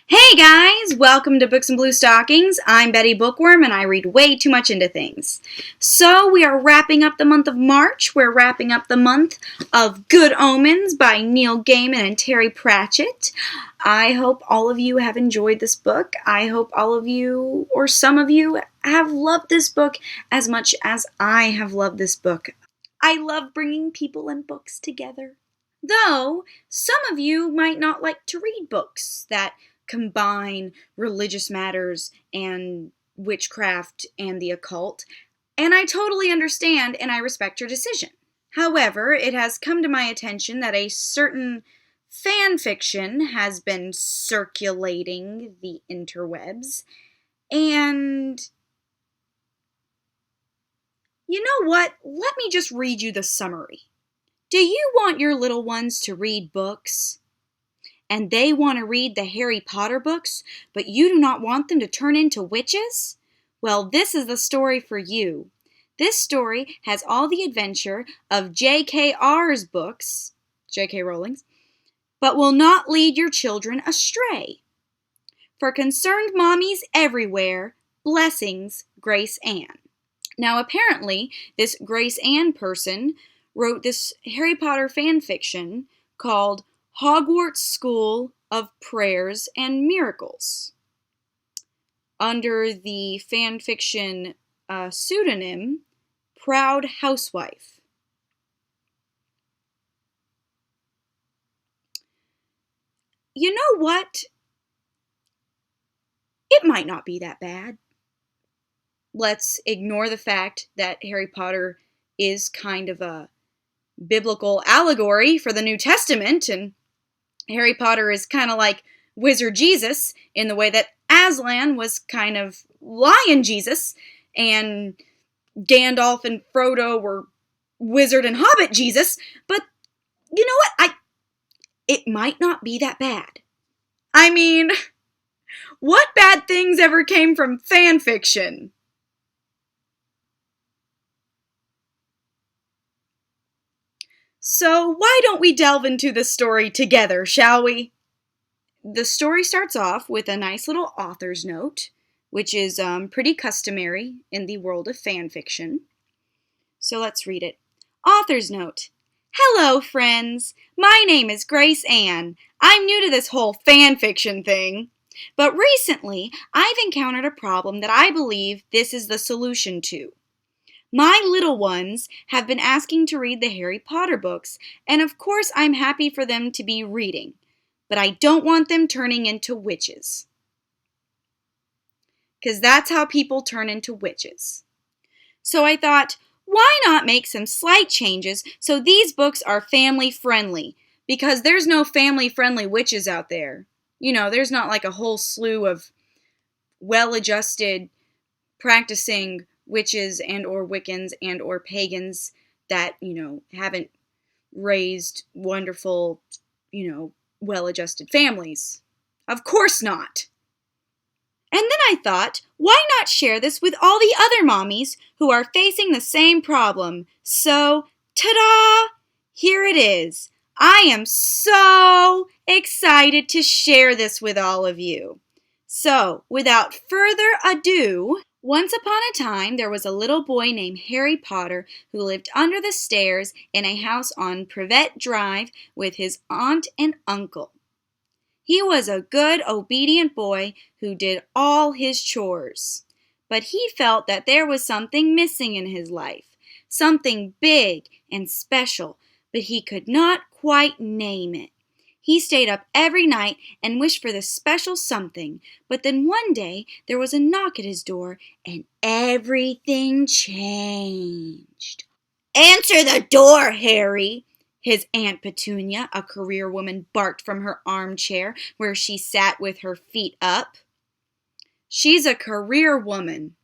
Hey guys, welcome to Books and BlueStockings. I'm Betty Bookworm and I read way too much into things. So we are wrapping up the month of March. We're wrapping up the month of Good Omens by Neil Gaiman and Terry Pratchett. I hope all of you have enjoyed this book. I hope all of you, or some of you, have loved this book as much as I have loved this book. I love bringing people and books together. Though, some of you might not like to read books that combine religious matters and witchcraft and the occult, and I totally understand and I respect your decision. However, it has come to my attention that a certain fan fiction has been circulating the interwebs, and you know what? Let me just read you the summary. Do you want your little ones to read books? And they want to read the Harry Potter books, but you do not want them to turn into witches? Well, this is the story for you. This story has all the adventure of J.K.R.'s books, J.K. Rowling's, but will not lead your children astray. For concerned mommies everywhere, blessings, Grace Ann. Now, apparently, this Grace Ann person wrote this Harry Potter fan fiction called Hogwarts School of Prayers and Miracles under the fanfiction pseudonym Proud Housewife. You know what? It might not be that bad. Let's ignore the fact that Harry Potter is kind of a biblical allegory for the New Testament, and Harry Potter is kind of like Wizard Jesus in the way that Aslan was kind of Lion Jesus, and Gandalf and Frodo were Wizard and Hobbit Jesus. But you know what? It might not be that bad. I mean, what bad things ever came from fan fiction? So why don't we delve into the story together, shall we? The story starts off with a nice little author's note, which is pretty customary in the world of fan fiction. So let's read it. Author's note. Hello, friends. My name is Grace Ann. I'm new to this whole fan fiction thing. But recently, I've encountered a problem that I believe this is the solution to. My little ones have been asking to read the Harry Potter books, and of course I'm happy for them to be reading, but I don't want them turning into witches. Because that's how people turn into witches. So I thought, why not make some slight changes so these books are family friendly? Because there's no family friendly witches out there. You know, there's not like a whole slew of well-adjusted, practicing witches and or Wiccans and or pagans that, haven't raised wonderful, well-adjusted families. Of course not. And then I thought, why not share this with all the other mommies who are facing the same problem? So, ta-da! Here it is. I am so excited to share this with all of you. So, without further ado, once upon a time, there was a little boy named Harry Potter who lived under the stairs in a house on Privet Drive with his aunt and uncle. He was a good, obedient boy who did all his chores. But he felt that there was something missing in his life, something big and special, but he could not quite name it. He stayed up every night and wished for this special something, but then one day there was a knock at his door and everything changed. Answer the door, Harry! His Aunt Petunia, a career woman, barked from her armchair where she sat with her feet up. She's a career woman.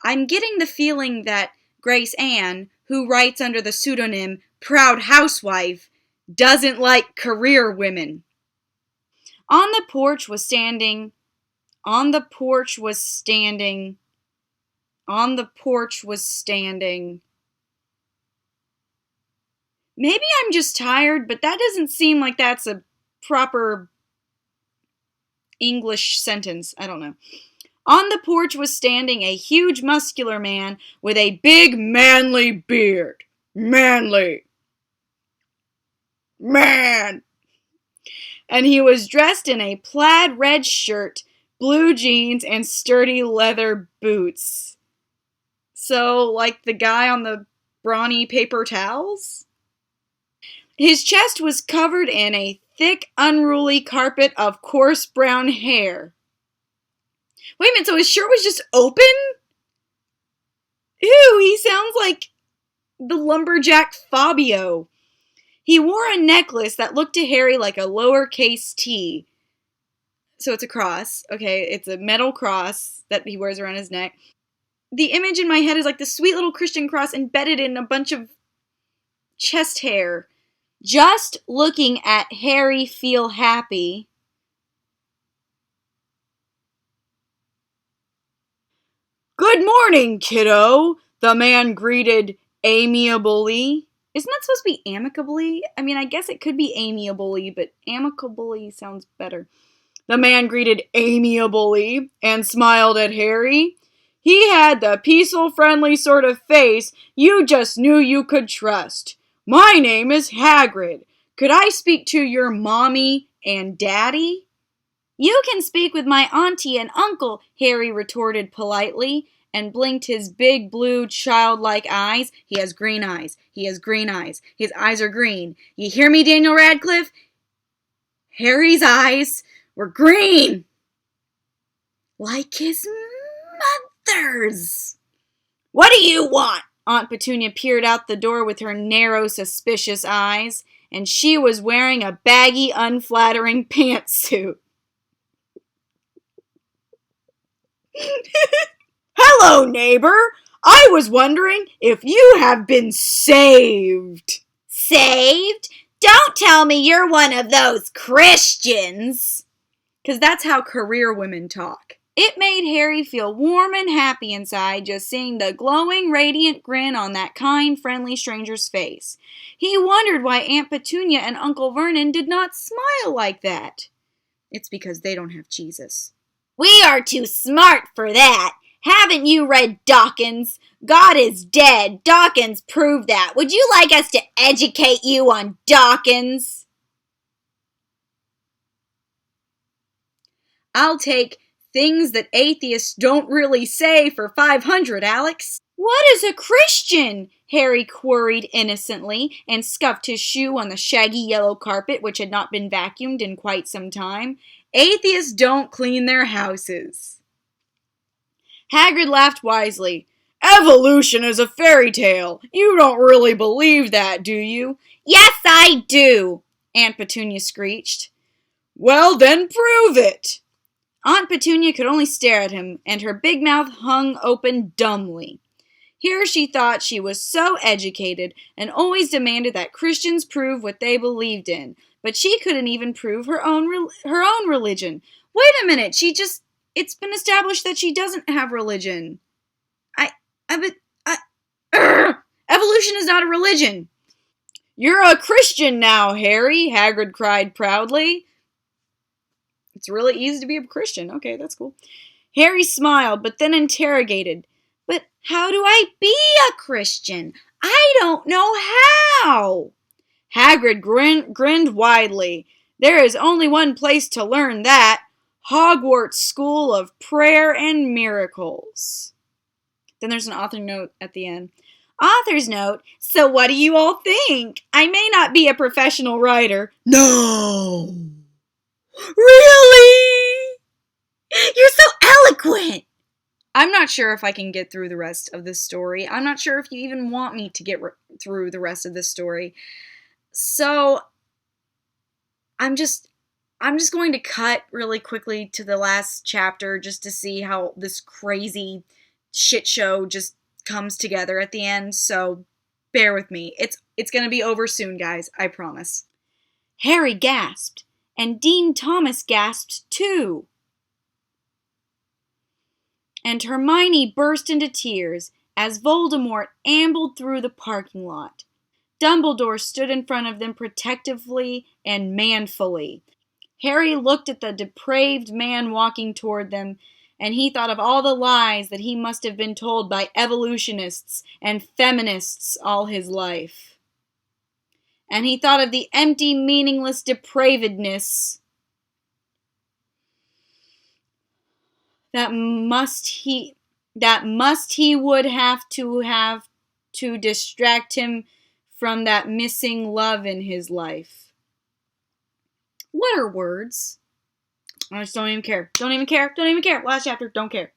I'm getting the feeling that Grace Ann, who writes under the pseudonym Proud Housewife, doesn't like career women. On the porch was standing. Maybe I'm just tired, but that doesn't seem like that's a proper English sentence. I don't know. On the porch was standing a huge muscular man with a big manly beard. Manly. Man. And he was dressed in a plaid red shirt, blue jeans, and sturdy leather boots. So, like the guy on the brawny paper towels? His chest was covered in a thick, unruly carpet of coarse brown hair. Wait a minute, so his shirt was just open? Ew, he sounds like the lumberjack Fabio. He wore a necklace that looked to Harry like a lowercase t. So it's a cross. Okay, it's a metal cross that he wears around his neck. The image in my head is like the sweet little Christian cross embedded in a bunch of chest hair. Just looking at Harry feel happy. Good morning, kiddo, the man greeted amiably. Isn't that supposed to be amicably? I mean, I guess it could be amiably, but amicably sounds better. The man greeted amiably and smiled at Harry. He had the peaceful, friendly sort of face you just knew you could trust. My name is Hagrid. Could I speak to your mommy and daddy? You can speak with my auntie and uncle, Harry retorted politely, and blinked his big blue childlike eyes. He has green eyes. He has green eyes. His eyes are green. You hear me, Daniel Radcliffe? Harry's eyes were green. Like his mother's. What do you want? Aunt Petunia peered out the door with her narrow, suspicious eyes, and she was wearing a baggy, unflattering pantsuit. Hello, neighbor. I was wondering if you have been saved. Saved? Don't tell me you're one of those Christians. Because that's how career women talk. It made Harry feel warm and happy inside just seeing the glowing, radiant grin on that kind, friendly stranger's face. He wondered why Aunt Petunia and Uncle Vernon did not smile like that. It's because they don't have Jesus. We are too smart for that. Haven't you read Dawkins? God is dead. Dawkins proved that. Would you like us to educate you on Dawkins? I'll take things that atheists don't really say for 500, Alex. What is a Christian? Harry queried innocently and scuffed his shoe on the shaggy yellow carpet which had not been vacuumed in quite some time. Atheists don't clean their houses. Hagrid laughed wisely. Evolution is a fairy tale. You don't really believe that, do you? Yes, I do, Aunt Petunia screeched. Well, then prove it. Aunt Petunia could only stare at him, and her big mouth hung open dumbly. Here she thought she was so educated and always demanded that Christians prove what they believed in, but she couldn't even prove her own religion. Wait a minute, it's been established that she doesn't have religion. Evolution is not a religion. You're a Christian now, Harry, Hagrid cried proudly. It's really easy to be a Christian. Okay, that's cool. Harry smiled, but then interrogated. But how do I be a Christian? I don't know how. Hagrid grinned widely. There is only one place to learn that. Hogwarts School of Prayer and Miracles. Then there's an author note at the end. Author's note, so what do you all think? I may not be a professional writer. No. Really? You're so eloquent. I'm not sure if I can get through the rest of this story. I'm not sure if you even want me to get through the rest of this story. So, I'm just going to cut really quickly to the last chapter just to see how this crazy shit show just comes together at the end. So, bear with me. It's going to be over soon, guys. I promise. Harry gasped, and Dean Thomas gasped too. And Hermione burst into tears as Voldemort ambled through the parking lot. Dumbledore stood in front of them protectively and manfully. Harry looked at the depraved man walking toward them, and he thought of all the lies that he must have been told by evolutionists and feminists all his life. And he thought of the empty, meaningless depravedness that must he would have to distract him from that missing love in his life. What are words? I just don't even care. Don't even care. Don't even care. Last chapter, don't care.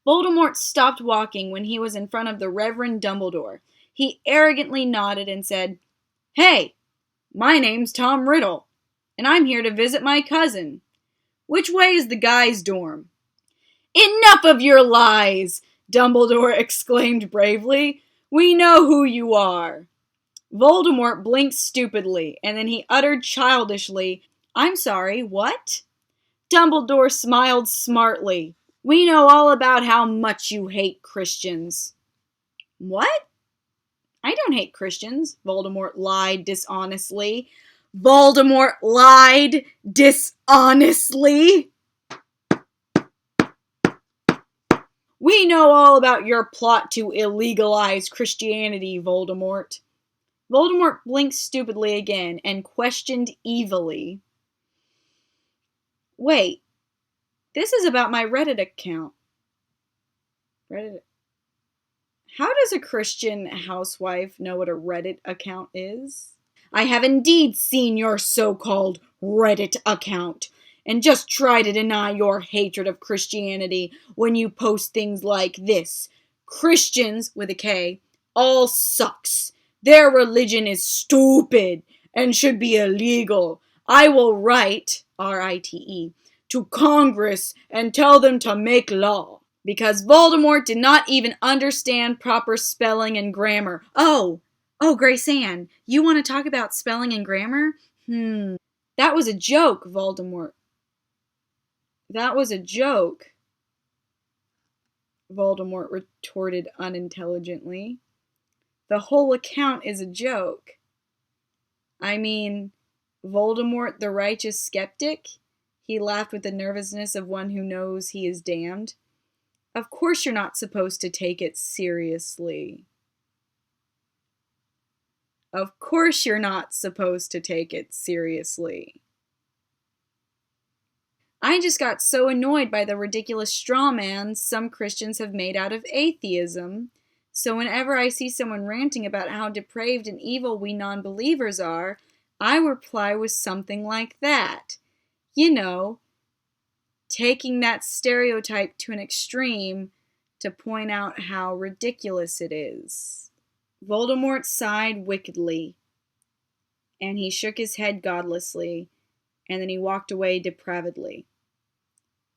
Voldemort stopped walking when he was in front of the Reverend Dumbledore. He arrogantly nodded and said, "Hey, my name's Tom Riddle, and I'm here to visit my cousin. Which way is the guys' dorm?" "Enough of your lies!" Dumbledore exclaimed bravely. "We know who you are." Voldemort blinked stupidly, and then he uttered childishly, "I'm sorry, what?" Dumbledore smiled smartly. "We know all about how much you hate Christians." "What? I don't hate Christians," Voldemort lied dishonestly. Voldemort lied dishonestly. "We know all about your plot to illegalize Christianity, Voldemort." Voldemort blinked stupidly again and questioned evilly. "Wait, this is about my Reddit account." Reddit. How does a Christian housewife know what a Reddit account is? "I have indeed seen your so-called Reddit account, and just try to deny your hatred of Christianity when you post things like this. Christians, with a K, all sucks. Their religion is stupid and should be illegal. I will write, R-I-T-E, to Congress and tell them to make law." Because Voldemort did not even understand proper spelling and grammar. Oh, Grace Ann, you want to talk about spelling and grammar? That was a joke, Voldemort. That was a joke, Voldemort retorted unintelligently. The whole account is a joke. I mean, Voldemort the righteous skeptic? He laughed with the nervousness of one who knows he is damned. Of course you're not supposed to take it seriously. Of course you're not supposed to take it seriously. I just got so annoyed by the ridiculous straw man some Christians have made out of atheism. So whenever I see someone ranting about how depraved and evil we non-believers are, I reply with something like that. You know, taking that stereotype to an extreme to point out how ridiculous it is. Voldemort sighed wickedly, and he shook his head godlessly, and then he walked away depravedly.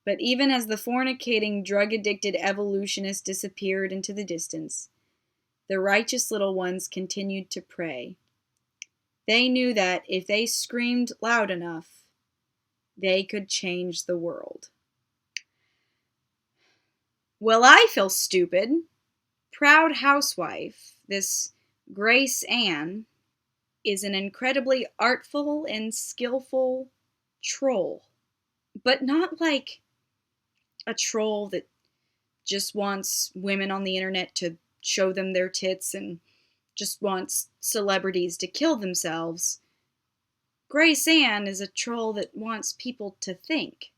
But even as the fornicating, drug-addicted evolutionist disappeared into the distance, the righteous little ones continued to pray. They knew that if they screamed loud enough, they could change the world. Well, I feel stupid. Proud housewife, this Grace Ann, is an incredibly artful and skillful troll. But not like a troll that just wants women on the internet to show them their tits and just wants celebrities to kill themselves. Grace Ann is a troll that wants people to think.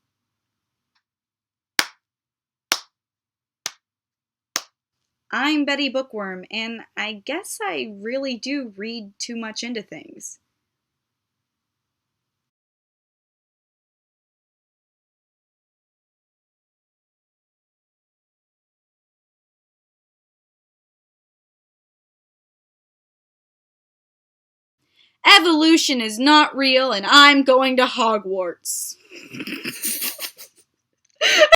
I'm Betty Bookworm, and I guess I really do read too much into things. Evolution is not real, and I'm going to Hogwarts.